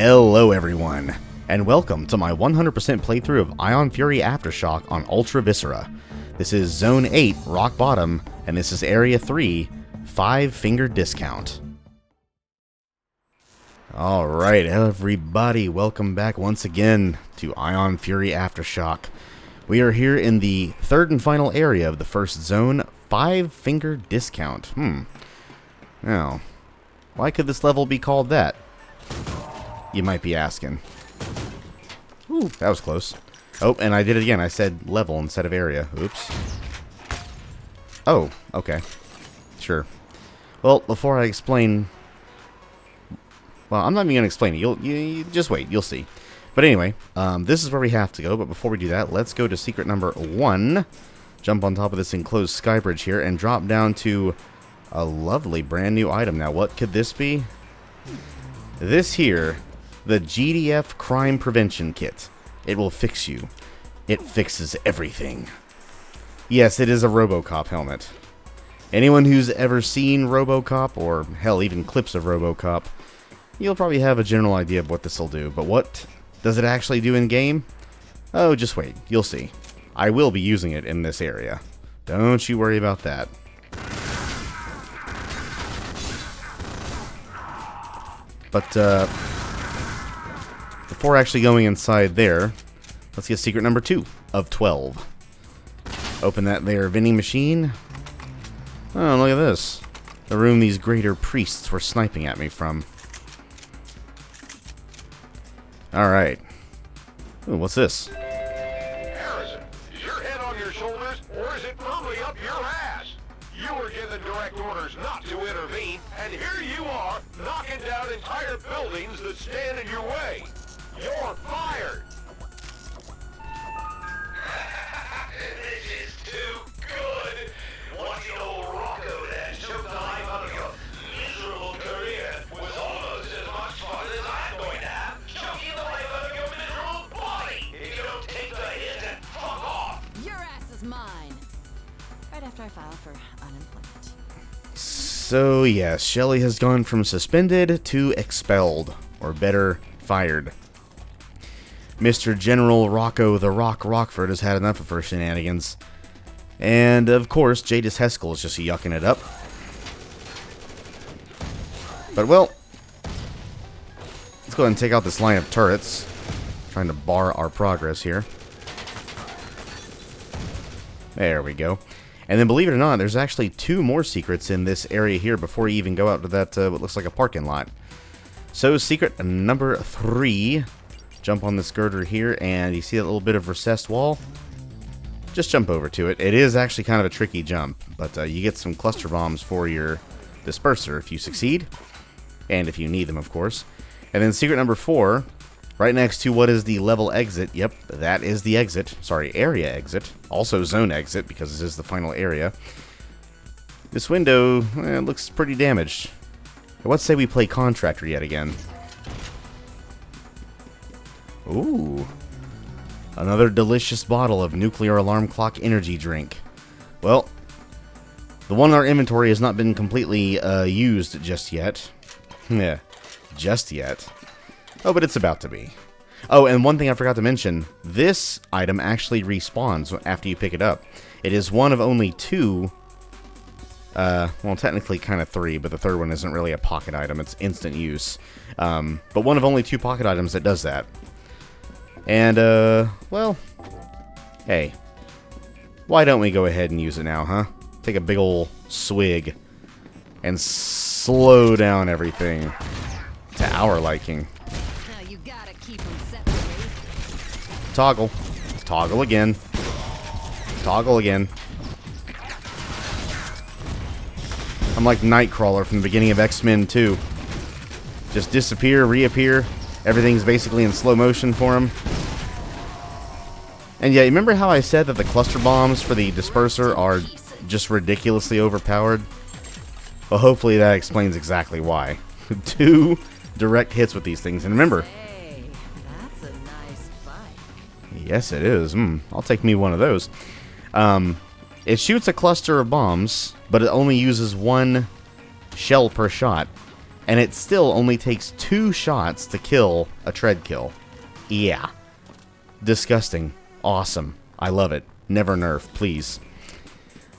Hello everyone, and welcome to my 100% playthrough of Ion Fury Aftershock on Ultra Viscera. This is Zone 8, Rock Bottom, and this is Area 3, 5-Finger Discount. Alright everybody, welcome back once again to Ion Fury Aftershock. We are here in the third and final area of the first zone, 5-Finger Discount. Now, why could this level be called that? You might be asking. Ooh, that was close. Oh, and I did it again. I said level instead of area. Oops. Oh, okay. Sure. Well, before I explain... Well, I'm not even going to explain it. You just wait. You'll see. But anyway, this is where we have to go. But before we do that, let's go to secret number 1. Jump on top of this enclosed sky bridge here and drop down to a lovely brand new item. Now, what could this be? This here... the GDF Crime Prevention Kit. It will fix you. It fixes everything. Yes, it is a RoboCop helmet. Anyone who's ever seen RoboCop, or hell, even clips of RoboCop, you'll probably have a general idea of what this will do. But what does it actually do in-game? Oh, just wait. You'll see. I will be using it in this area. Don't you worry about that. But, before actually going inside there, let's get secret number 2 of 12. Open that there vending machine. Oh, look at this. The room these greater priests were sniping at me from. Alright. Ooh, what's this? Harrison, is your head on your shoulders, or is it firmly up your ass? You were given direct orders not to intervene, and here you are, knocking down entire buildings that stand in your way. You're fired! This is too good! Watching old Rocco there choke the life out of your miserable career was almost as much fun as I'm going to have choking the life out of your miserable body if you don't take the hit and fuck off! Your ass is mine! Right after I file for unemployment. So, yes, Shelly has gone from suspended to expelled, or better, fired. Mr. General Rocco the Rock Rockford has had enough of her shenanigans. And, of course, Jadis Heskel is just yucking it up. But, well, let's go ahead and take out this line of turrets. Trying to bar our progress here. There we go. And then, believe it or not, there's actually 2 more secrets in this area here before you even go out to that, what looks like a parking lot. So, secret number 3... jump on this girder here, and you see that little bit of recessed wall? Just jump over to it. It is actually kind of a tricky jump, but you get some cluster bombs for your disperser if you succeed, and if you need them, of course. And then secret number 4, right next to what is the level exit. Yep, that is the exit. Sorry, area exit. Also zone exit, because this is the final area. This window looks pretty damaged. Let's say we play Contractor yet again. Ooh. Another delicious bottle of nuclear alarm clock energy drink. Well, the one in our inventory has not been completely used just yet. Yeah, just yet. Oh, but it's about to be. Oh, and one thing I forgot to mention. This item actually respawns after you pick it up. It is one of only 2... well, technically kind of 3, but the third one isn't really a pocket item. It's instant use. But one of only 2 pocket items that does that. And, well, hey, why don't we go ahead and use it now, huh? Take a big ol' swig and slow down everything to our liking. Now you gotta keep them separated. Toggle. Toggle again. Toggle again. I'm like Nightcrawler from the beginning of X-Men 2. Just disappear, reappear. Everything's basically in slow motion for him. And yeah, remember how I said that the cluster bombs for the disperser are just ridiculously overpowered? Well, hopefully that explains exactly why. 2 direct hits with these things. And remember... Hey, that's a nice fight. Yes, it is. I'll take me one of those. It shoots a cluster of bombs, but it only uses 1 shell per shot. And it still only takes 2 shots to kill a tread kill. Yeah. Disgusting. Awesome. I love it. Never nerf, please.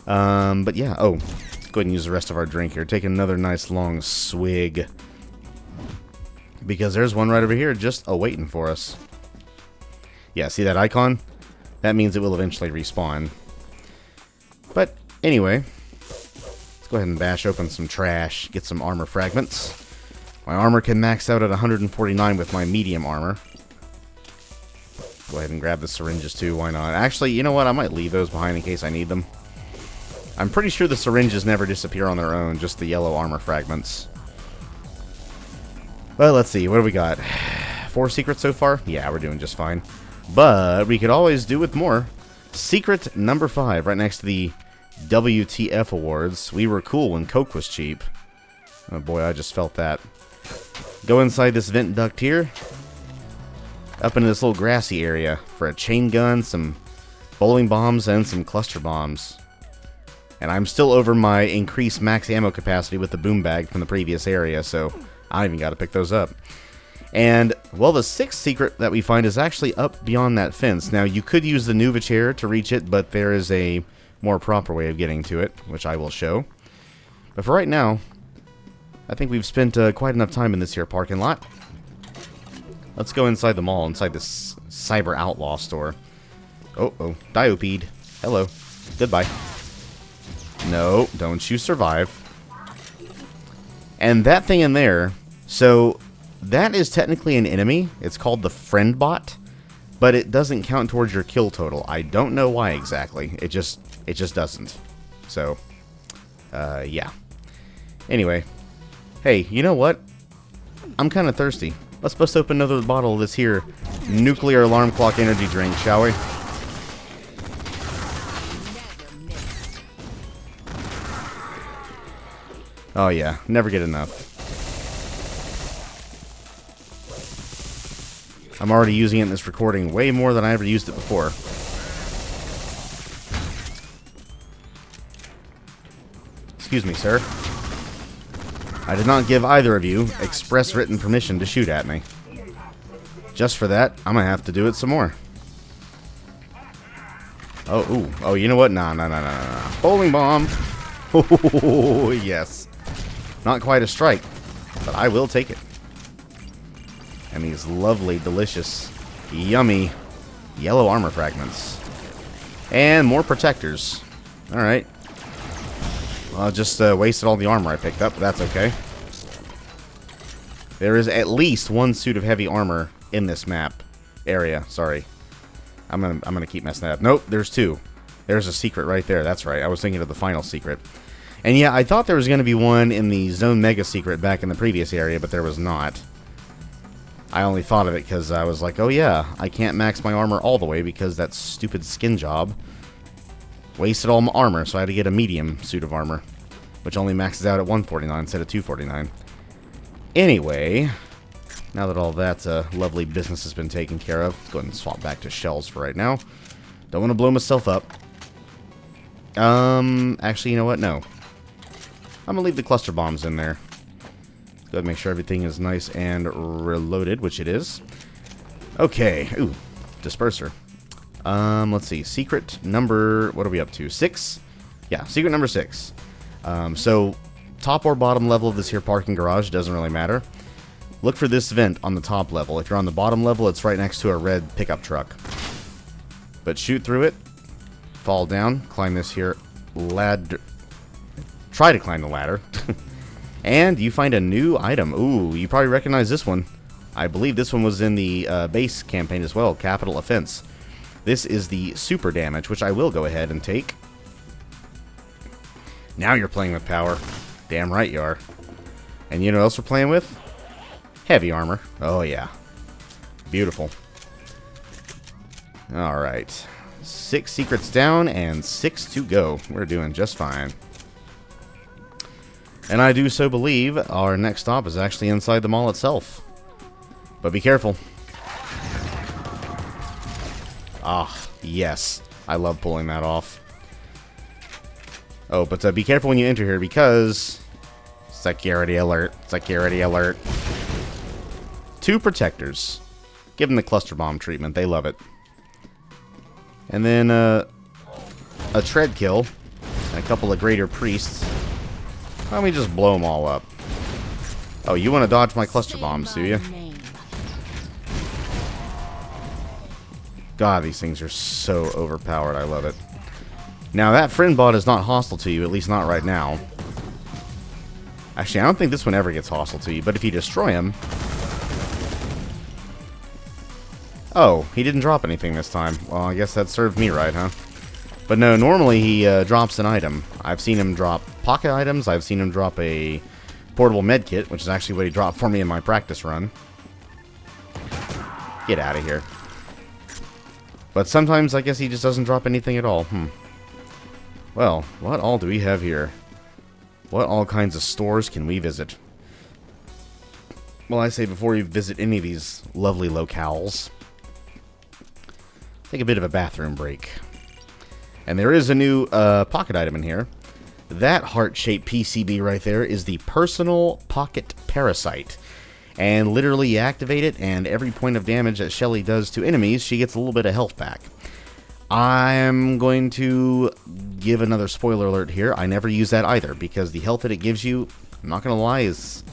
But yeah. Oh, let's go ahead and use the rest of our drink here. Take another nice long swig. Because there's one right over here just awaiting for us. Yeah, see that icon? That means it will eventually respawn. But anyway, let's go ahead and bash open some trash, get some armor fragments. My armor can max out at 149 with my medium armor. Go ahead and grab the syringes too, why not? Actually, you know what? I might leave those behind in case I need them. I'm pretty sure the syringes never disappear on their own, just the yellow armor fragments. Well, let's see, what do we got? 4 secrets so far? Yeah, we're doing just fine. But we could always do with more. Secret number 5, right next to the WTF awards. We were cool when Coke was cheap. Oh boy, I just felt that. Go inside this vent duct here. Up into this little grassy area for a chain gun, some bowling bombs, and some cluster bombs. And I'm still over my increased max ammo capacity with the boom bag from the previous area, so I even got to pick those up. And, well, the 6th secret that we find is actually up beyond that fence. Now, you could use the Nuva chair to reach it, but there is a more proper way of getting to it, which I will show. But for right now, I think we've spent quite enough time in this here parking lot. Let's go inside the mall, inside this cyber outlaw store. Oh, Diopede. Hello. Goodbye. No, don't you survive. And that thing in there, so that is technically an enemy. It's called the friend bot, but it doesn't count towards your kill total. I don't know why exactly. It just doesn't. So, yeah. Anyway, hey, you know what? I'm kind of thirsty. Let's bust open another bottle of this here nuclear alarm clock energy drink, shall we? Oh yeah, never get enough. I'm already using it in this recording way more than I ever used it before. Excuse me, sir. I did not give either of you express written permission to shoot at me. Just for that, I'm gonna have to do it some more. Oh, you know what? Nah. Bowling bomb! Oh, yes. Not quite a strike, but I will take it. And these lovely, delicious, yummy yellow armor fragments. And more protectors. Alright. Well, I just wasted all the armor I picked up, but that's okay. There is at least 1 suit of heavy armor in this map area. Sorry. I'm gonna keep messing that up. Nope, there's 2. There's a secret right there. That's right. I was thinking of the final secret. And yeah, I thought there was going to be one in the Zone Mega secret back in the previous area, but there was not. I only thought of it because I was like, oh yeah, I can't max my armor all the way because that stupid skin job wasted all my armor, so I had to get a medium suit of armor, which only maxes out at 149 instead of 249. Anyway, now that all that lovely business has been taken care of, let's go ahead and swap back to shells for right now. Don't want to blow myself up. Actually, you know what? No. I'm gonna leave the cluster bombs in there. Let's go ahead and make sure everything is nice and reloaded, which it is. Okay. Ooh, disperser. Let's see. Secret number... What are we up to? 6? Yeah, secret number 6. So, top or bottom level of this here parking garage, doesn't really matter. Look for this vent on the top level. If you're on the bottom level, it's right next to a red pickup truck. But shoot through it. Fall down. Climb this here ladder. Try to climb the ladder. And you find a new item. Ooh, you probably recognize this one. I believe this one was in the base campaign as well. Capital Offense. This is the super damage, which I will go ahead and take. Now you're playing with power. Damn right you are. And you know what else we're playing with? Heavy armor. Oh yeah. Beautiful. Alright. 6 secrets down and 6 to go. We're doing just fine. And I do so believe our next stop is actually inside the mall itself. But be careful. Ah, yes. I love pulling that off. Oh, but be careful when you enter here because Security alert. Security alert. 2 protectors. Give them the cluster bomb treatment. They love it. And then a tread kill. And a couple of greater priests. Why don't we just blow them all up? Oh, you want to dodge my cluster bombs, do you? God, these things are so overpowered. I love it. Now, that friend bot is not hostile to you, at least not right now. Actually, I don't think this one ever gets hostile to you, but if you destroy him... Oh, he didn't drop anything this time. Well, I guess that served me right, huh? But no, normally he drops an item. I've seen him drop pocket items. I've seen him drop a portable medkit, which is actually what he dropped for me in my practice run. Get out of here. But sometimes, I guess he just doesn't drop anything at all. Well, what all do we have here? What all kinds of stores can we visit? Well, I say before you visit any of these lovely locales, take a bit of a bathroom break. And there is a new pocket item in here. That heart-shaped PCB right there is the Personal Pocket Parasite. And literally you activate it, and every point of damage that Shelly does to enemies, she gets a little bit of health back. I'm going to give another spoiler alert here. I never use that either, because the health that it gives you, I'm not going to lie, is...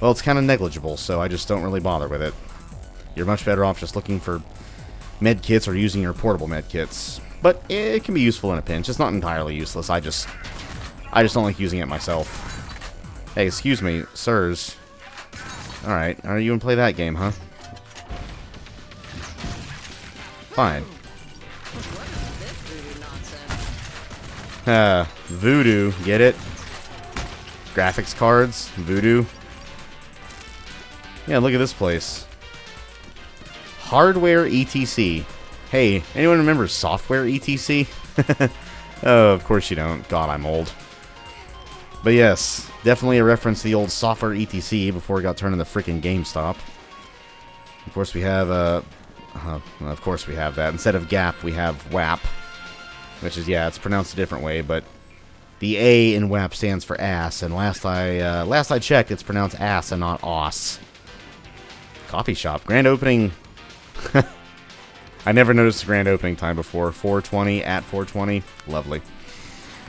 well, it's kind of negligible, so I just don't really bother with it. You're much better off just looking for med kits or using your portable med kits. But it can be useful in a pinch. It's not entirely useless. I just don't like using it myself. Hey, excuse me, sirs. Alright, are you gonna play that game, huh? Fine. Voodoo, get it? Graphics cards, voodoo. Yeah, look at this place. Hardware ETC. Hey, anyone remember software ETC? Oh, of course you don't. God, I'm old. But yes, definitely a reference to the old software ETC before it got turned into freaking GameStop. Of course we have, of course we have that. Instead of GAP, we have WAP. Which is, yeah, it's pronounced a different way, but the A in WAP stands for ass, and last I checked, it's pronounced ass and not os. Coffee shop. Grand opening. I never noticed the grand opening time before. 4:20 at 4:20. Lovely.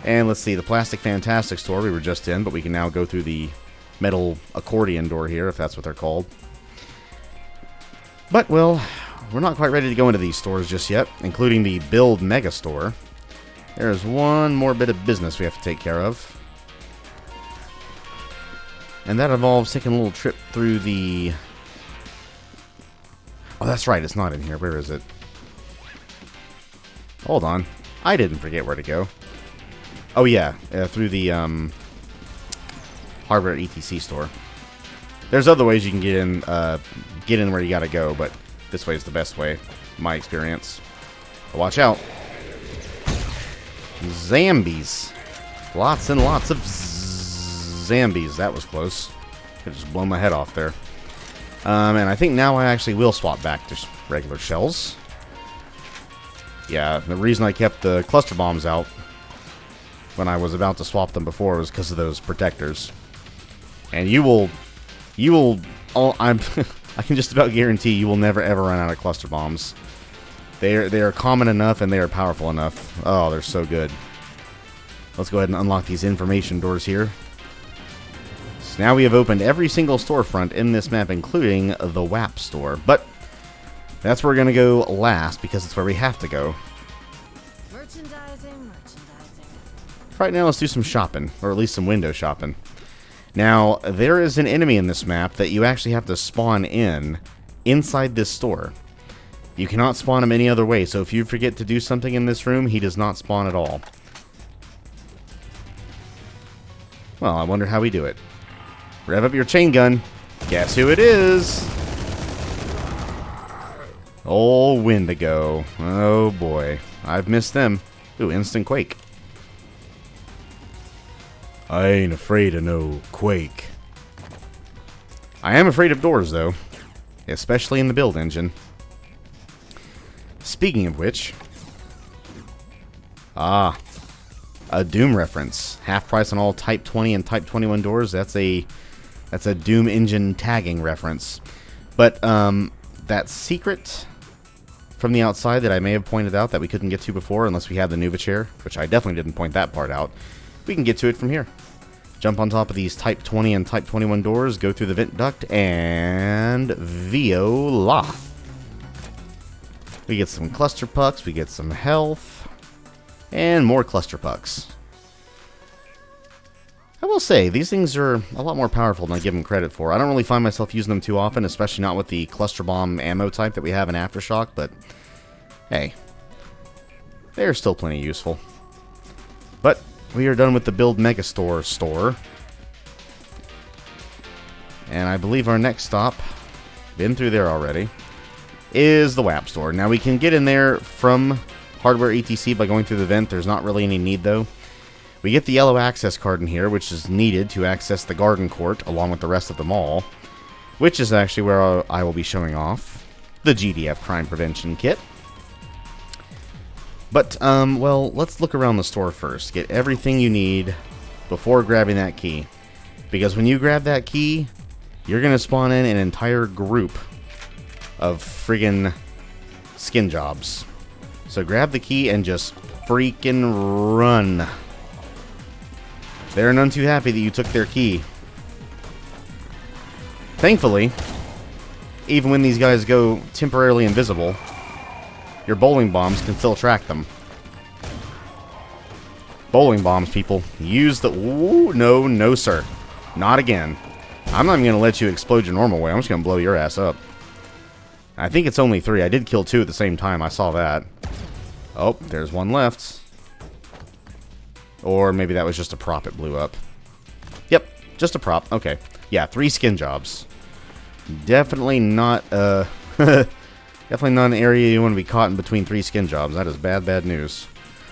And let's see, the Plastic Fantastic store we were just in, but we can now go through the metal accordion door here, if that's what they're called. But, well, we're not quite ready to go into these stores just yet, including the Build Mega Store. There's one more bit of business we have to take care of. And that involves taking a little trip through the... oh, that's right, it's not in here. Where is it? Hold on. I didn't forget where to go. Oh, yeah, through the Hardware ETC store. There's other ways you can get in where you gotta go, but this way is the best way, in my experience. But watch out. Zambies. Lots and lots of Zambies. That was close. Could just blow my head off there. And I think now I actually will swap back to regular shells. Yeah, the reason I kept the cluster bombs out when I was about to swap them before was because of those protectors. And I can just about guarantee you will never ever run out of cluster bombs. They are common enough and they are powerful enough. Oh, they're so good. Let's go ahead and unlock these information doors here. So now we have opened every single storefront in this map, including the WAP store. But that's where we're going to go last because it's where we have to go. Merchandising. Right now, let's do some shopping, or at least some window shopping. Now, there is an enemy in this map that you actually have to spawn inside this store. You cannot spawn him any other way, so if you forget to do something in this room, he does not spawn at all. Well, I wonder how we do it. Rev up your chain gun. Guess who it is? Old Wendigo. Oh boy. I've missed them. Ooh, instant quake. I ain't afraid of no quake. I am afraid of doors, though. Especially in the build engine. Speaking of which... A Doom reference. Half price on all Type 20 and Type 21 doors. That's a Doom engine tagging reference. But that secret from the outside that I may have pointed out that we couldn't get to before unless we had the Nuva chair, which I definitely didn't point that part out, we can get to it from here. Jump on top of these Type 20 and Type 21 doors, go through the vent duct, and voila! We get some cluster pucks, we get some health, and more cluster pucks. I will say, these things are a lot more powerful than I give them credit for. I don't really find myself using them too often, especially not with the cluster bomb ammo type that we have in Aftershock, but hey, they're still plenty useful. But we are done with the Build Megastore store. And I believe our next stop, been through there already, is the WAP store. Now we can get in there from Hardware ETC by going through the vent. There's not really any need though. We get the yellow access card in here, which is needed to access the garden court along with the rest of the mall, which is actually where I will be showing off the GDF crime prevention kit. But, well, let's look around the store first. Get everything you need before grabbing that key. Because when you grab that key, you're going to spawn in an entire group of friggin' skin jobs. So grab the key and just freaking run. They're none too happy that you took their key. Thankfully, even when these guys go temporarily invisible, your bowling bombs can still track them. Bowling bombs, people. Use the... Ooh, no, sir. Not again. I'm not even going to let you explode your normal way. I'm just going to blow your ass up. I think it's only 3. I did kill 2 at the same time. I saw that. Oh, there's one left. Or maybe that was just a prop it blew up. Yep, just a prop. Okay. Yeah, 3 skin jobs. Definitely not, definitely not an area you want to be caught in between 3 skin jobs. That is bad news.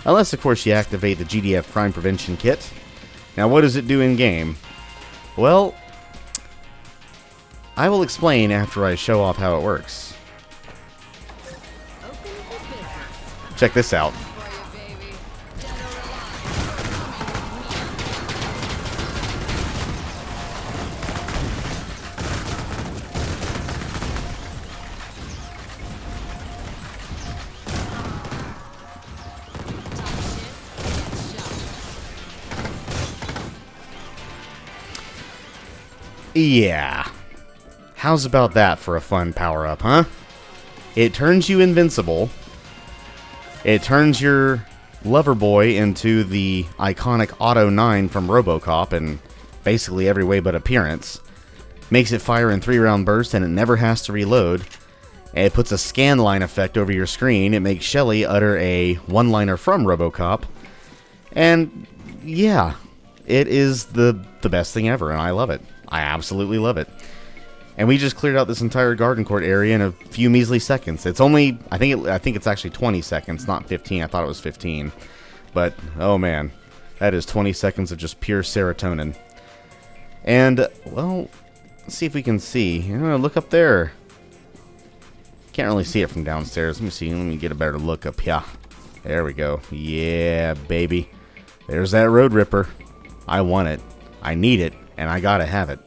Unless, of course, you activate the GDF Crime Prevention Kit. Now, what does it do in-game? Well, I will explain after I show off how it works. Check this out. Yeah. How's about that for a fun power-up, huh? It turns you invincible. It turns your lover boy into the iconic Auto 9 from RoboCop in basically every way but appearance. Makes it fire in 3-round bursts and it never has to reload. And it puts a scan line effect over your screen. It makes Shelly utter a one-liner from RoboCop. And yeah, it is the best thing ever and I love it. I absolutely love it. And we just cleared out this entire garden court area in a few measly seconds. It's only, I think it's actually 20 seconds, not 15. I thought it was 15. But, oh man, that is 20 seconds of just pure serotonin. And, well, let's see if we can see. Look up there. Can't really see it from downstairs. Let me see. Let me get a better look up here. There we go. Yeah, baby. There's that Road Ripper. I want it. I need it. And I gotta have it.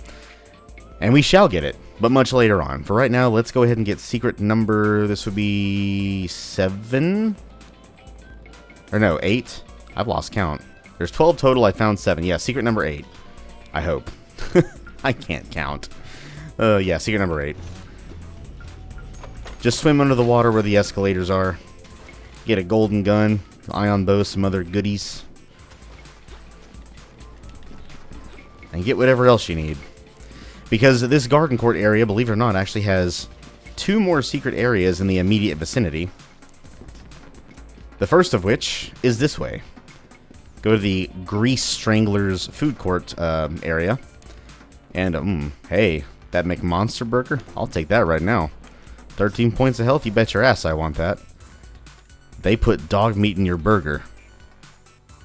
And we shall get it, but much later on. For right now, let's go ahead and get secret number, this would be 7? Or no, 8? I've lost count. There's 12 total, I found 7. Yeah, secret number 8. I hope. I can't count. Yeah, secret number 8. Just swim under the water where the escalators are. Get a golden gun, ion bow, some other goodies. And get whatever else you need. Because this garden court area, believe it or not, actually has 2 more secret areas in the immediate vicinity. The first of which is this way. Go to the Grease Stranglers food court area. And, hey, that McMonster burger? I'll take that right now. 13 points of health, you bet your ass I want that. They put dog meat in your burger.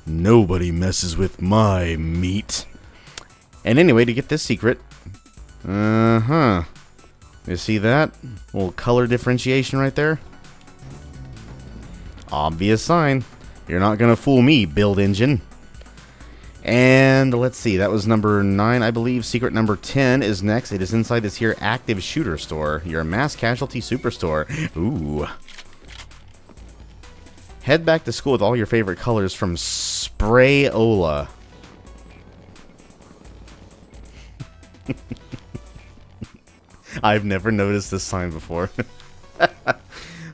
Nobody messes with my meat. And anyway, to get this secret... You see that? Little color differentiation right there? Obvious sign. You're not gonna fool me, build engine. And let's see, that was number 9, I believe. Secret number 10 is next. It is inside this here active shooter store. Your mass casualty superstore. Ooh. Head back to school with all your favorite colors from Sprayola. I've never noticed this sign before.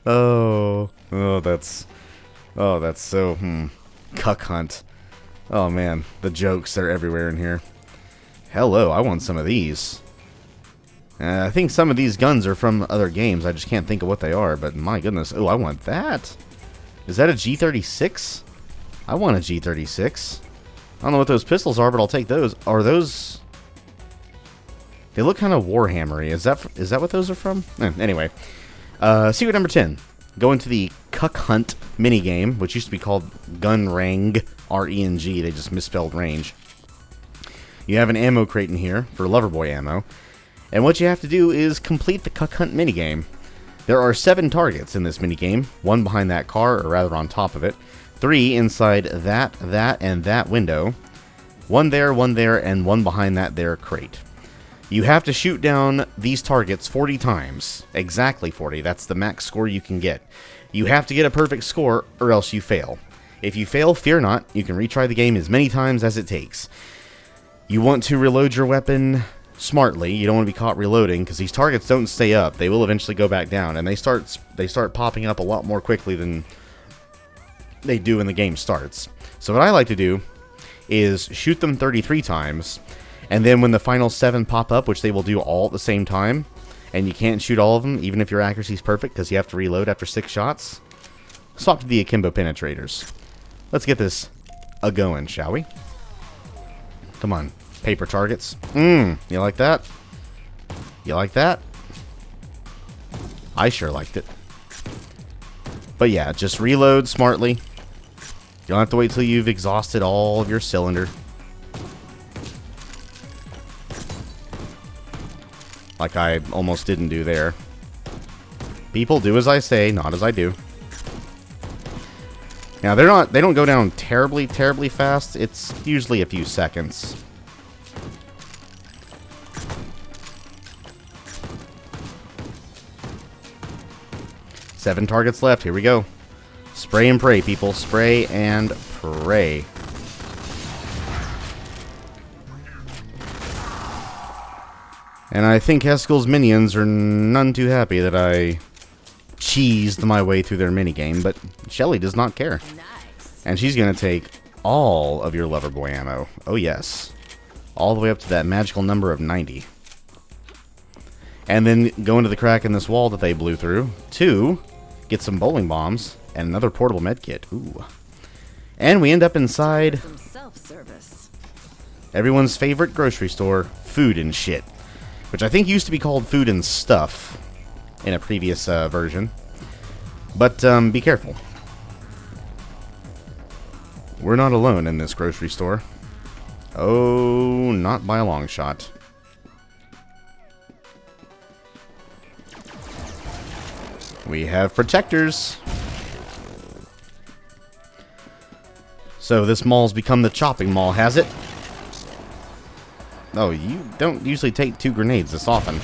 Oh, that's so, Cuck hunt. Oh man, the jokes, they're everywhere in here. Hello, I want some of these. I think some of these guns are from other games. I just can't think of what they are, but my goodness. Oh, I want that. Is that a G36? I want a G36. I don't know what those pistols are, but I'll take those. Are those... They look kind of Warhammery. Is that what those are from? Anyway. Secret number 10. Go into the Cuck Hunt minigame, which used to be called Gun Rang, R-E-N-G. They just misspelled range. You have an ammo crate in here for Loverboy ammo. And what you have to do is complete the Cuck Hunt minigame. There are 7 targets in this minigame. 1 behind that car, or rather on top of it. 3 inside that, and that window. 1 there, and 1 behind that there crate. You have to shoot down these targets 40 times. Exactly 40. That's the max score you can get. You have to get a perfect score, or else you fail. If you fail, fear not. You can retry the game as many times as it takes. You want to reload your weapon smartly. You don't want to be caught reloading, because these targets don't stay up. They will eventually go back down, and they start popping up a lot more quickly than they do when the game starts. So what I like to do is shoot them 33 times, and then when the final 7 pop up, which they will do all at the same time, and you can't shoot all of them, even if your accuracy is perfect, because you have to reload after 6 shots, swap to the akimbo penetrators. Let's get this a-going, shall we? Come on, paper targets. You like that? You like that? I sure liked it. But yeah, just reload smartly. You don't have to wait till you've exhausted all of your cylinder. Like I almost didn't do there. People do as I say, not as I do. Now they don't go down terribly fast. It's usually a few seconds. Seven targets left. Here we go. Spray and pray, people. Spray and pray. And I think Haskell's minions are none too happy that I cheesed my way through their minigame, but Shelly does not care. Nice. And she's going to take all of your Loverboy ammo. Oh yes. All the way up to that magical number of 90. And then go into the crack in this wall that they blew through to get some bowling bombs and another portable medkit. Ooh. And we end up inside Some self-service. everyone's favorite grocery store, Food and Shit. Which I think used to be called Food and Stuff in a previous version. But be careful. We're not alone in this grocery store. Oh, not by a long shot. We have protectors. So this mall's become the chopping mall, has it? Oh, you don't usually take 2 grenades this often.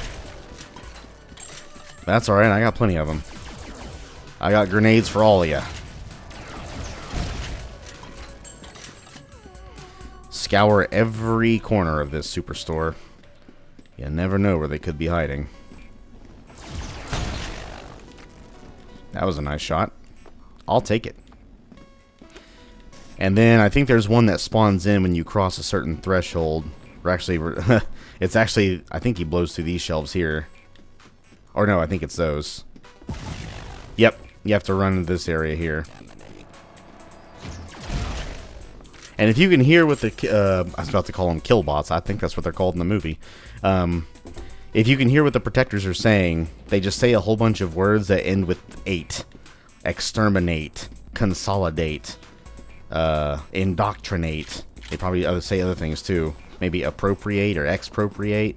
That's alright, I got plenty of them. I got grenades for all of you. Scour every corner of this superstore. You never know where they could be hiding. That was a nice shot. I'll take it. And then I think there's one that spawns in when you cross a certain threshold. Actually, it's actually, I think he blows through these shelves here. Or no, I think it's those. Yep, you have to run into this area here. And if you can hear what the, I was about to call them killbots, I think that's what they're called in the movie. If you can hear what the protectors are saying, they just say a whole bunch of words that end with 8. Exterminate, consolidate, indoctrinate. They probably say other things too. Maybe appropriate or expropriate.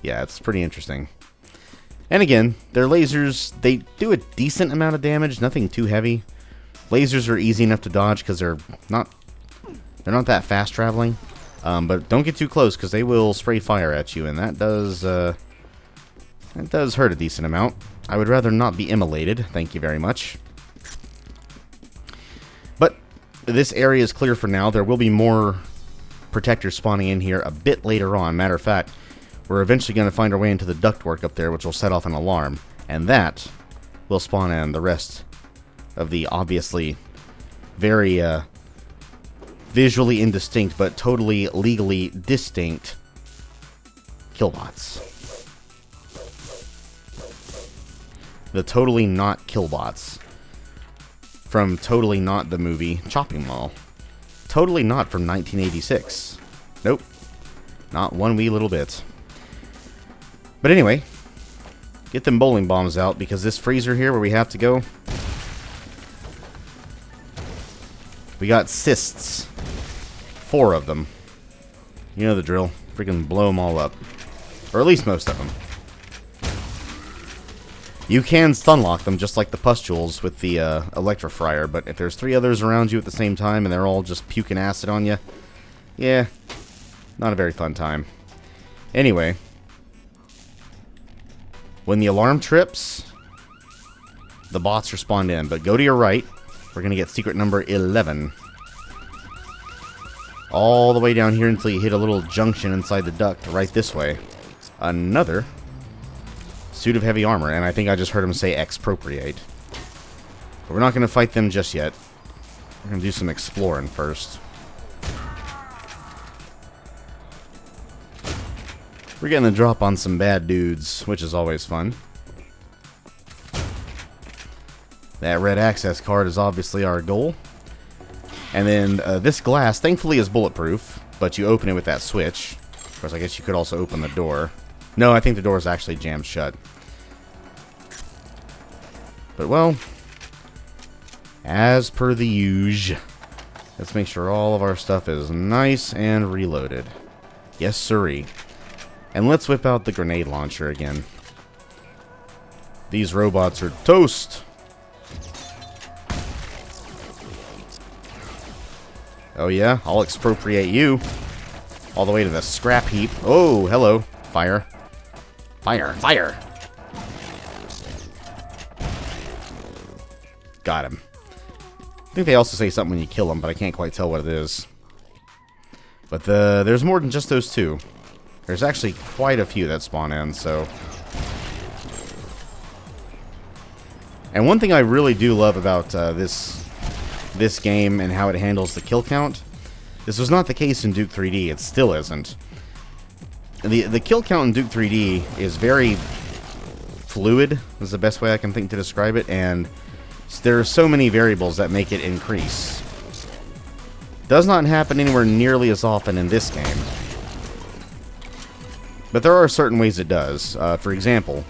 Yeah, it's pretty interesting. And again, their lasers, they do a decent amount of damage, nothing too heavy. Lasers are easy enough to dodge because they're not They're not that fast traveling, but don't get too close because they will spray fire at you, and that does hurt a decent amount. I would rather not be immolated, thank you very much. But this area is clear for now. There will be more protectors spawning in here a bit later on. Matter of fact, we're eventually going to find our way into the ductwork up there, which will set off an alarm, and that will spawn in the rest of the obviously very visually indistinct but totally legally distinct killbots. The totally not killbots from Totally Not the movie Chopping Mall. Totally not from 1986. Nope. Not one wee little bit. But anyway, get them bowling bombs out because this freezer here where we have to go, we got cysts. 4 of them. You know the drill. Freaking blow them all up. Or at least most of them. You can stunlock them just like the pustules with the electrofryer, but if there's 3 others around you at the same time and they're all just puking acid on you, yeah, not a very fun time. Anyway, when the alarm trips, the bots respond in, but go to your right. We're going to get secret number 11. All the way down here until you hit a little junction inside the duct right this way. Another suit of heavy armor, and I think I just heard him say expropriate. But we're not going to fight them just yet. We're going to do some exploring first. We're getting a drop on some bad dudes, which is always fun. That red access card is obviously our goal. And then this glass, thankfully, is bulletproof, but you open it with that switch. Of course, I guess you could also open the door. No, I think the door is actually jammed shut. But, well, as per the usual, let's make sure all of our stuff is nice and reloaded. Yes, sirree. And let's whip out the grenade launcher again. These robots are toast. Oh yeah, I'll expropriate you. All the way to the scrap heap. Oh, hello. Fire. Fire, fire. Got him. I think they also say something when you kill them, but I can't quite tell what it is. But there's more than just those 2. There's actually quite a few that spawn in, so... And one thing I really do love about this game and how it handles the kill count, this was not the case in Duke 3D. It still isn't. The kill count in Duke 3D is very fluid, is the best way I can think to describe it, and there are so many variables that make it increase. Does not happen anywhere nearly as often in this game. But there are certain ways it does. For example,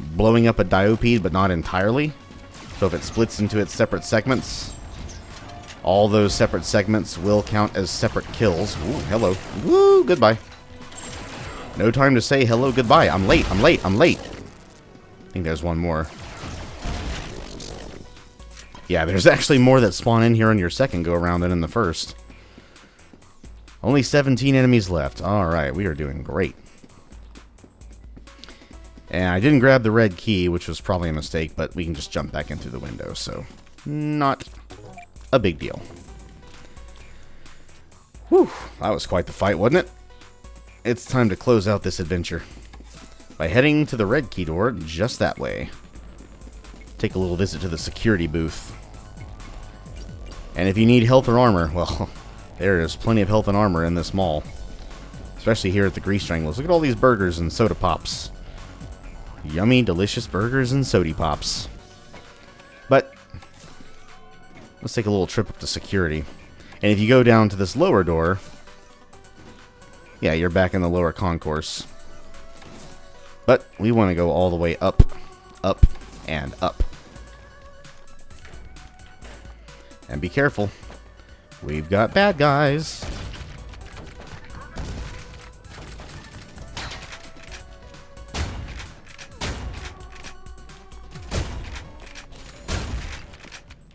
blowing up a diopede, but not entirely. So if it splits into its separate segments, all those separate segments will count as separate kills. Ooh, hello. Woo, goodbye. No time to say hello, goodbye. I'm late, I'm late, I'm late. I think there's one more. Yeah, there's actually more that spawn in here on your second go-around than in the first. Only 17 enemies left. Alright, we are doing great. And I didn't grab the red key, which was probably a mistake, but we can just jump back in through the window, so not a big deal. Whew, that was quite the fight, wasn't it? It's time to close out this adventure by heading to the red key door just that way. Take a little visit to the security booth. And if you need health or armor, well, there is plenty of health and armor in this mall. Especially here at the Grease Stranglers. Look at all these burgers and soda pops. Yummy, delicious burgers and soda pops. But let's take a little trip up to security. And if you go down to this lower door, yeah, you're back in the lower concourse. But we want to go all the way up, up, and up. And be careful. We've got bad guys.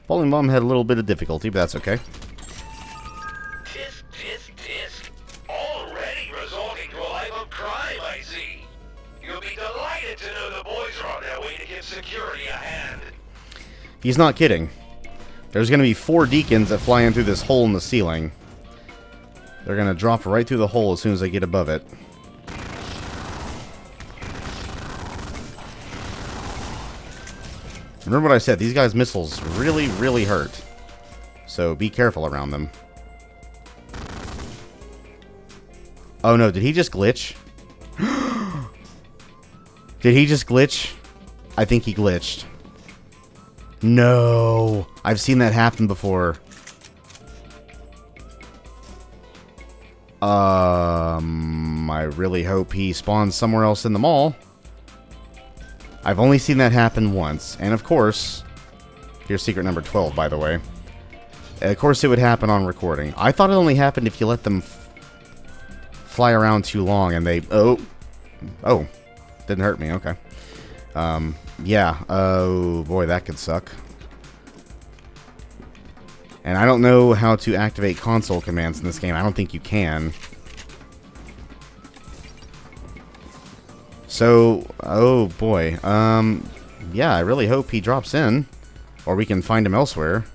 Bowling Bomb had a little bit of difficulty, but that's okay. boys are on their way to give security a hand. He's not kidding. There's going to be 4 deacons that fly in through this hole in the ceiling. They're going to drop right through the hole as soon as they get above it. Remember what I said, these guys' missiles really, really hurt. So be careful around them. Oh no, did he just glitch? Did he just glitch? I think he glitched. No! I've seen that happen before. I really hope he spawns somewhere else in the mall. I've only seen that happen once. And of course, here's secret number 12, by the way. Of course it would happen on recording. I thought it only happened if you let them fly around too long and they... Oh, didn't hurt me, okay. Yeah, oh boy, that could suck. And I don't know how to activate console commands in this game. I don't think you can. So, oh boy. Yeah, I really hope he drops in. Or we can find him elsewhere.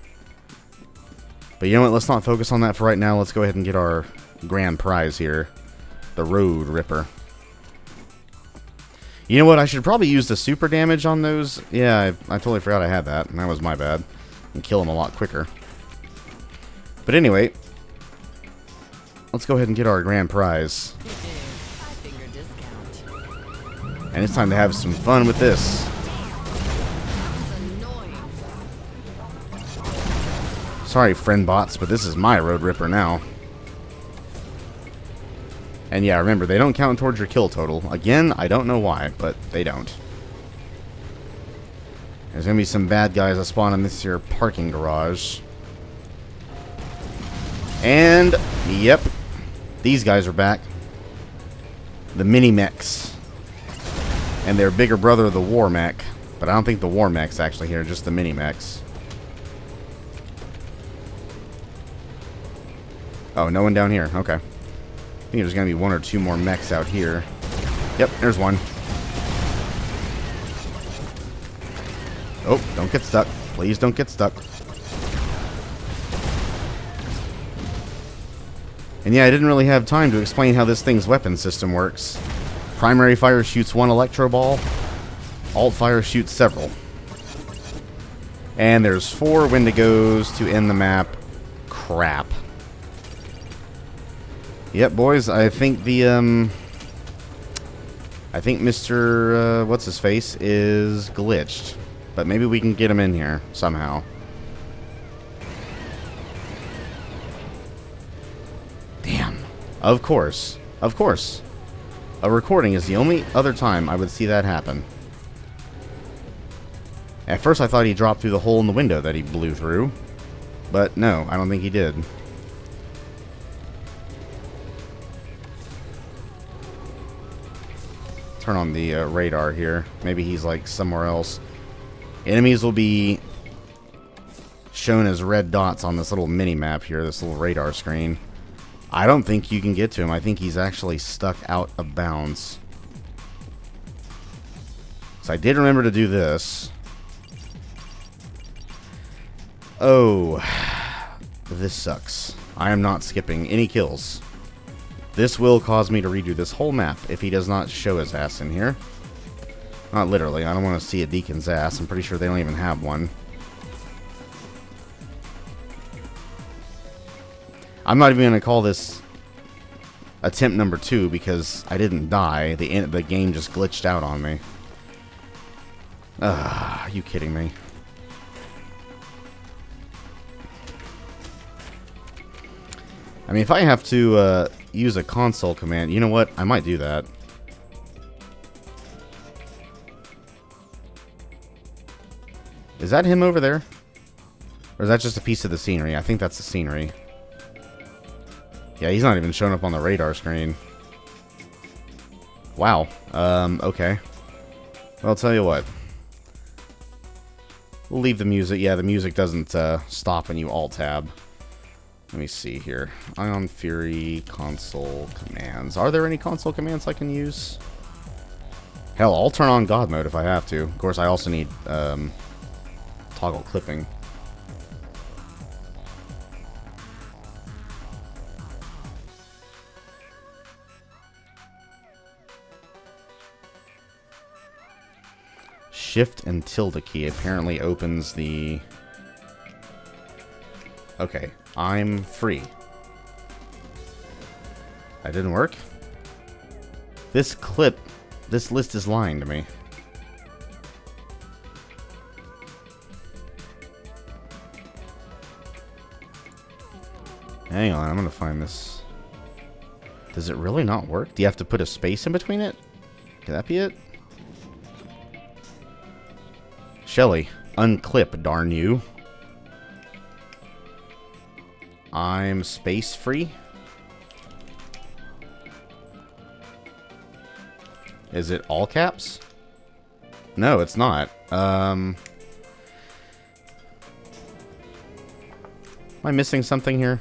But you know what, let's not focus on that for right now. Let's go ahead and get our grand prize here. The Road Ripper. You know what, I should probably use the super damage on those. Yeah, I totally forgot I had that. And that was my bad. And kill them a lot quicker. But anyway, let's go ahead and get our grand prize. And it's time to have some fun with this. Sorry, friend bots, but this is my Road Ripper now. And yeah, remember, they don't count towards your kill total. Again, I don't know why, but they don't. There's gonna be some bad guys that spawn in this here parking garage. And, yep, these guys are back. The mini-mechs. And their bigger brother, the war mech. But I don't think the war mech's actually here, just the mini-mechs. Oh, no one down here, okay. I think there's going to be 1 or 2 more mechs out here. Yep, there's one. Oh, don't get stuck. Please don't get stuck. And yeah, I didn't really have time to explain how this thing's weapon system works. Primary fire shoots 1 electro ball. Alt fire shoots several. And there's 4 Wendigos to end the map. Crap. Yep, boys, I think the, I think Mr. What's-His-Face is glitched. But maybe we can get him in here, somehow. Damn. Of course. Of course. A recording is the only other time I would see that happen. At first I thought he dropped through the hole in the window that he blew through. But no, I don't think he did. Turn on the radar here. Maybe he's like somewhere else. Enemies will be shown as red dots on this little mini map here, this little radar screen. I don't think you can get to him. I think he's actually stuck out of bounds. So I did remember to do this. Oh, this sucks. I am not skipping any kills. This will cause me to redo this whole map if he does not show his ass in here. Not literally. I don't want to see a deacon's ass. I'm pretty sure they don't even have one. I'm not even going to call this attempt number 2 because I didn't die. The game just glitched out on me. Are you kidding me? I mean, if I have to use a console command, you know what? I might do that. Is that him over there? Or is that just a piece of the scenery? I think that's the scenery. Yeah, he's not even showing up on the radar screen. Wow. Okay. Well, I'll tell you what. We'll leave the music. Yeah, the music doesn't stop when you alt-tab. Let me see here. Ion Fury console commands. Are there any console commands I can use? Hell, I'll turn on God mode if I have to. Of course, I also need toggle clipping. Shift and tilde key apparently opens the... Okay, I'm free. That didn't work? This list is lying to me. Hang on, I'm gonna find this. Does it really not work? Do you have to put a space in between it? Can that be it? Shelly, unclip, darn you. I'm space free. Is it all caps? No, it's not. Am I missing something here?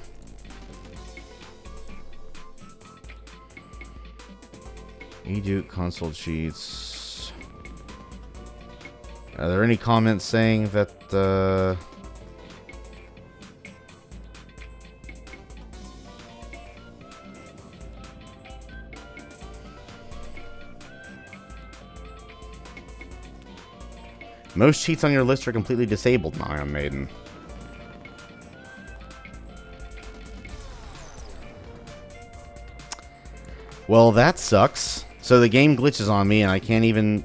Eduke console cheats. Are there any comments saying that most cheats on your list are completely disabled, Ion Maiden? Well, that sucks. So the game glitches on me and I can't even...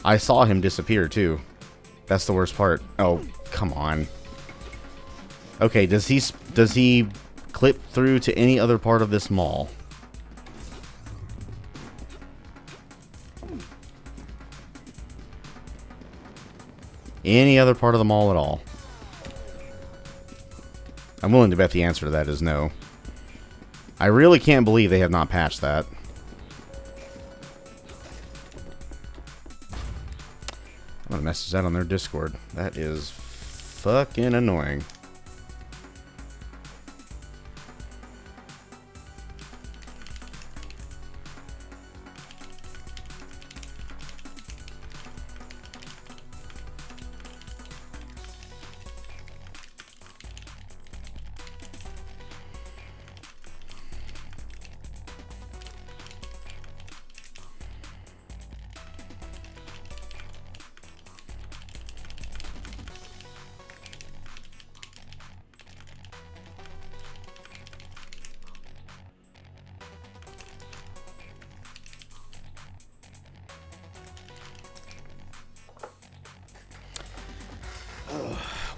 I saw him disappear too. That's the worst part. Oh, come on. Okay, does he clip through to any other part of this mall? Any other part of the mall at all? I'm willing to bet the answer to that is no. I really can't believe they have not patched that. I'm gonna message that on their Discord. That is fucking annoying.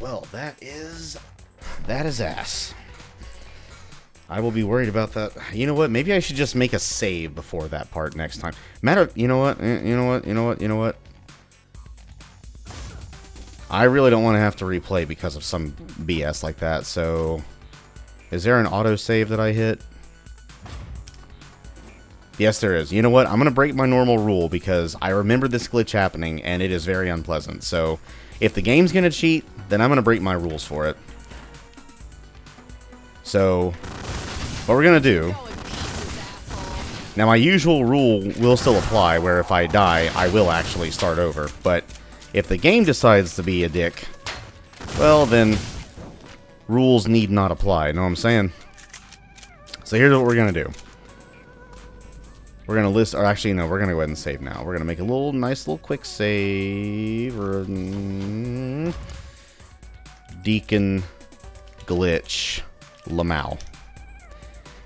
Well, that is ass. I will be worried about that. You know what? Maybe I should just make a save before that part next time. You know what? You know what? I really don't want to have to replay because of some BS like that. So, is there an autosave that I hit? Yes, there is. You know what? I'm going to break my normal rule because I remember this glitch happening and it is very unpleasant. So, if the game's going to cheat, then I'm going to break my rules for it. So, what we're going to do... Now, my usual rule will still apply, where if I die, I will actually start over. But if the game decides to be a dick, well, then rules need not apply. You know what I'm saying? So here's what we're going to do. We're going to list... Or actually, no, we're going to go ahead and save now. We're going to make a nice little quick save. Deacon glitch lmao.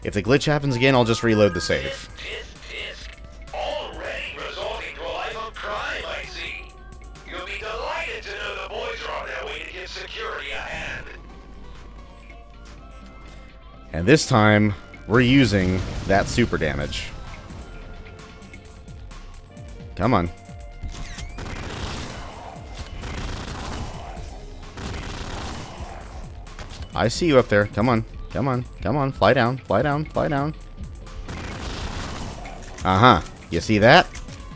If the glitch happens again, I'll just reload the save. Already resorting to a life of crime, I see. You'll be delighted to know the boys are on their way to give security a hand. And this time, we're using that super damage. Come on. I see you up there. Come on. Come on. Come on. Fly down. Fly down. Fly down. Uh-huh. You see that?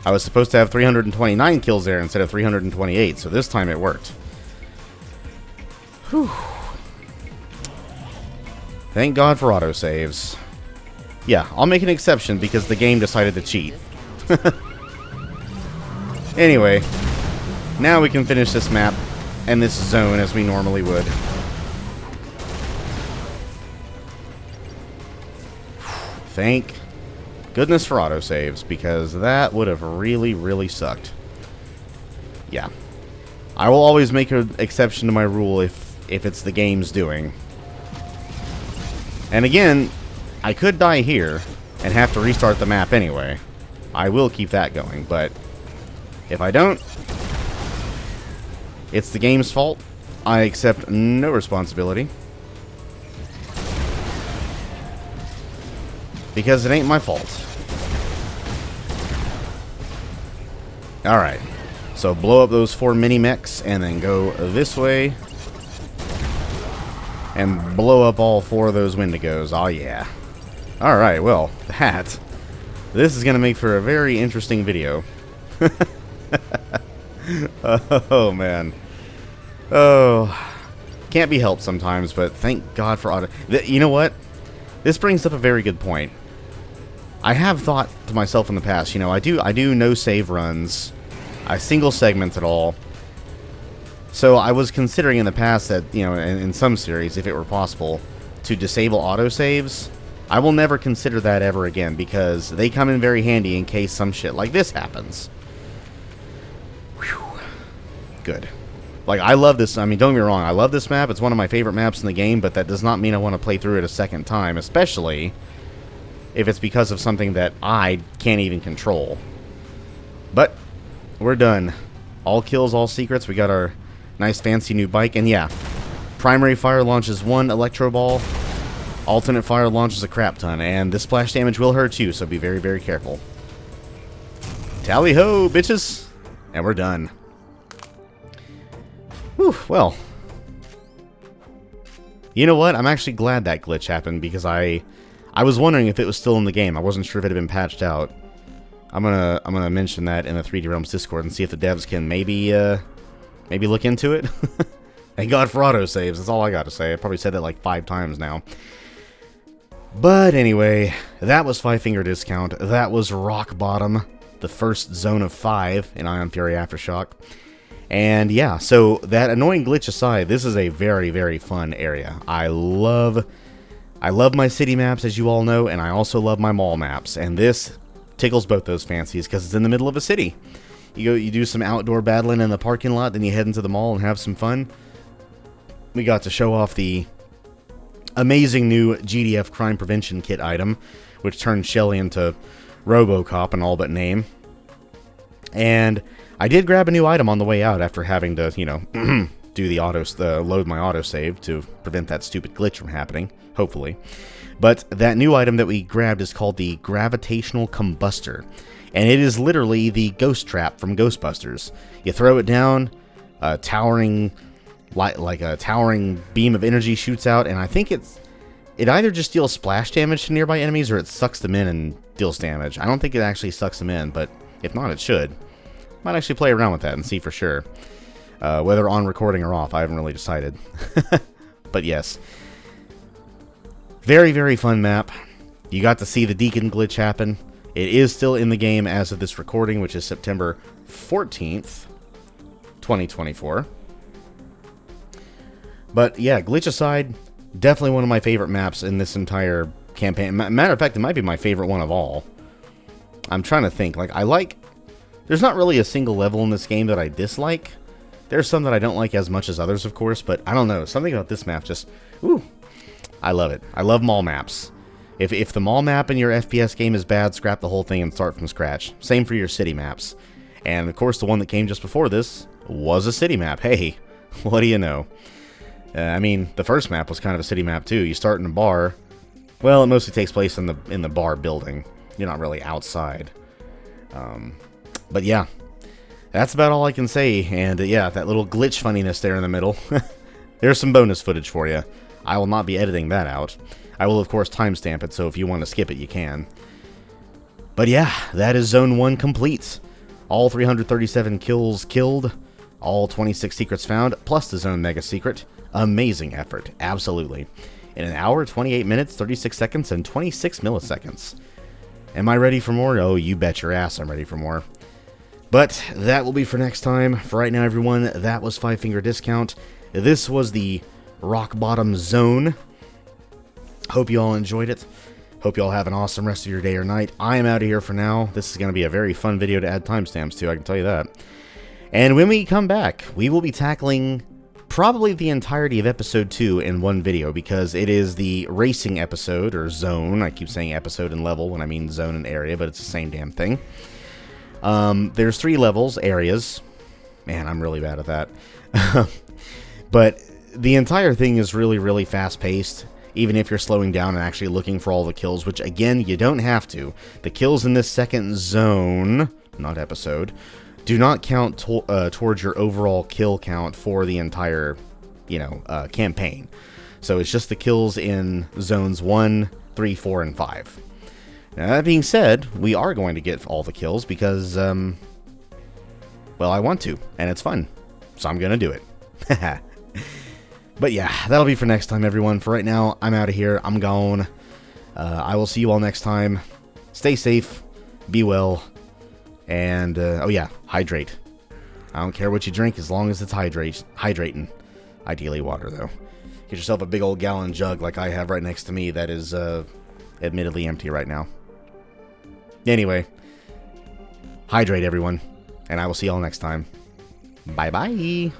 I was supposed to have 329 kills there instead of 328, so this time it worked. Whew. Thank God for autosaves. Yeah, I'll make an exception because the game decided to cheat. Anyway, now we can finish this map and this zone as we normally would. Thank goodness for autosaves, because that would have really, really sucked. Yeah. I will always make an exception to my rule if it's the game's doing. And again, I could die here and have to restart the map anyway. I will keep that going, but if I don't, it's the game's fault. I accept no responsibility. Because it ain't my fault. Alright. So blow up those 4 mini-mechs and then go this way. And blow up all 4 of those Wendigos. Oh yeah. Alright, well, this is going to make for a very interesting video. Oh, man. Oh. Can't be helped sometimes, but thank God for auto... You know what? This brings up a very good point. I have thought to myself in the past, you know, I do no save runs. I single segment it all. So I was considering in the past that, you know, in some series, if it were possible, to disable autosaves. I will never consider that ever again, because they come in very handy in case some shit like this happens. Whew. Good. Like, I love this. I mean, don't get me wrong. I love this map. It's one of my favorite maps in the game, but that does not mean I want to play through it a second time, especially if it's because of something that I can't even control. But we're done. All kills, all secrets. We got our nice fancy new bike. And yeah, primary fire launches 1 electro ball. Alternate fire launches a crap ton. And this splash damage will hurt you, so be very, very careful. Tally-ho, bitches! And we're done. Whew, well. You know what? I'm actually glad that glitch happened, because I was wondering if it was still in the game. I wasn't sure if it had been patched out. I'm gonna mention that in the 3D Realms Discord and see if the devs can maybe look into it. Thank God for autosaves. That's all I got to say. I probably said that like 5 times now. But anyway, that was 5 Finger Discount. That was Rock Bottom, the first zone of 5 in Ion Fury Aftershock. And yeah, so that annoying glitch aside, this is a very, very fun area. I love my city maps, as you all know, and I also love my mall maps. And this tickles both those fancies because it's in the middle of a city. You do some outdoor battling in the parking lot, then you head into the mall and have some fun. We got to show off the amazing new GDF Crime Prevention Kit item, which turned Shelly into RoboCop in all but name. And I did grab a new item on the way out after having to, you know, do the load my autosave to prevent that stupid glitch from happening, hopefully. But that new item that we grabbed is called the Gravitational Combustor, and it is literally the ghost trap from Ghostbusters. You throw it down, a towering beam of energy shoots out, and I think it either just deals splash damage to nearby enemies or it sucks them in and deals damage. I don't think it actually sucks them in, but if not, it should. Might actually play around with that and see for sure. Whether on recording or off, I haven't really decided. But yes. Very, very fun map. You got to see the Deacon glitch happen. It is still in the game as of this recording, which is September 14th, 2024. But yeah, glitch aside, definitely one of my favorite maps in this entire campaign. Matter of fact, it might be my favorite one of all. I'm trying to think. There's not really a single level in this game that I dislike. There's some that I don't like as much as others, of course, but I don't know. Something about this map just, ooh, I love it. I love mall maps. If the mall map in your FPS game is bad, scrap the whole thing and start from scratch. Same for your city maps. And of course, the one that came just before this was a city map. Hey, what do you know? I mean, the first map was kind of a city map too. You start in a bar. Well, it mostly takes place in the bar building. You're not really outside. But yeah, that's about all I can say. And yeah, that little glitch funniness there in the middle. There's some bonus footage for you. I will not be editing that out. I will, of course, timestamp it, so if you want to skip it, you can. But yeah, that is Zone 1 complete. All 337 kills killed, all 26 secrets found, plus the Zone Mega Secret. Amazing effort, absolutely. in an hour, 28 minutes, 36 seconds, and 26 milliseconds. Am I ready for more? Oh, you bet your ass I'm ready for more. But that will be for next time. For right now, everyone, that was 5 Finger Discount. This was the Rock Bottom Zone. Hope you all enjoyed it. Hope you all have an awesome rest of your day or night. I am out of here for now. This is going to be a very fun video to add timestamps to, I can tell you that. And when we come back, we will be tackling probably the entirety of episode 2 in one video, because it is the racing episode, or zone. I keep saying episode and level when I mean zone and area, but it's the same damn thing. There's 3 levels, areas. Man, I'm really bad at that. But the entire thing is really, really fast-paced, even if you're slowing down and actually looking for all the kills, which, again, you don't have to. The kills in this second zone, not episode, do not count towards your overall kill count for the entire, campaign. So it's just the kills in zones 1, 3, 4, and 5. Now, that being said, we are going to get all the kills because, well, I want to, and it's fun. So I'm going to do it. But yeah, that'll be for next time, everyone. For right now, I'm out of here. I'm gone. I will see you all next time. Stay safe. Be well. And, oh yeah, hydrate. I don't care what you drink as long as it's hydrating. Ideally water, though. Get yourself a big old gallon jug like I have right next to me that is, admittedly empty right now. Anyway, hydrate, everyone. And I will see you all next time. Bye-bye.